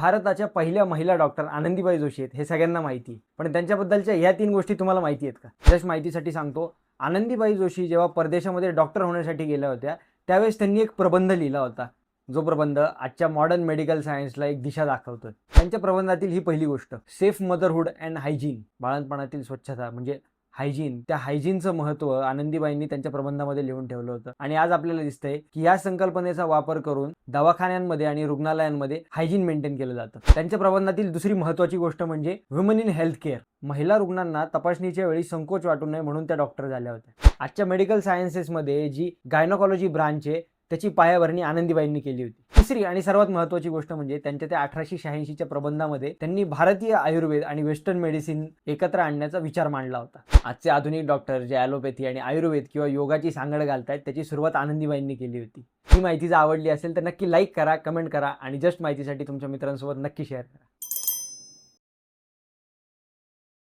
भारताच्या पहिल्या महिला डॉक्टर आनंदीबाई जोशी आहेत हे सगळ्यांना माहिती आहे. पण त्यांच्याबद्दलच्या ह्या 3 गोष्टी तुम्हाला माहिती आहेत का? जस्ट माहितीसाठी सांगतो. आनंदीबाई जोशी जेव्हा परदेशामध्ये डॉक्टर होण्यासाठी गेल्या होत्या, त्यावेळेस त्यांनी एक प्रबंध लिहिला होता. जो प्रबंध आजच्या मॉडर्न मेडिकल सायन्सला एक दिशा दाखवतोय. त्यांच्या प्रबंधातील ही पहिली गोष्ट, सेफ मदरहूड अँड हायजीन, बाळंतपणातील स्वच्छता म्हणजे हायजीन. त्या हायजीनचं महत्त्व आनंदीबाईंनी त्यांच्या प्रबंधामध्ये लिहून ठेवलं होतं. आणि आज आपल्याला दिसतंय की या संकल्पनेचा वापर करून दवाखान्यांमध्ये आणि रुग्णालयांमध्ये हायजीन मेंटेन केलं जातं. त्यांच्या प्रबंधातील दुसरी महत्त्वाची गोष्ट म्हणजे वुमन इन हेल्थ केअर. महिला रुग्णांना तपासणीच्या वेळी संकोच वाटू नये म्हणून त्या डॉक्टर झाल्या होत्या. आजच्या मेडिकल सायन्सेसमध्ये जी गायनोकॉलॉजी ब्रांच आहे त्याची पायाभरणी आनंदीबाईंनी केली होती. तिसरी आणि सर्वात महत्त्वाची गोष्ट म्हणजे त्यांच्या त्या 1886च्या प्रबंधामध्ये त्यांनी भारतीय आयुर्वेद आणि वेस्टर्न मेडिसिन एकत्र आणण्याचा विचार मांडला होता. आजचे आधुनिक डॉक्टर जे ॲलोपॅथी आणि आयुर्वेद किंवा योगाची सांगड घालतायत त्याची सुरुवात आनंदीबाईंनी केली होती. ही माहिती जर आवडली असेल तर नक्की लाईक करा, कमेंट करा आणि जस्ट माहितीसाठी तुमच्या मित्रांसोबत नक्की शेअर करा.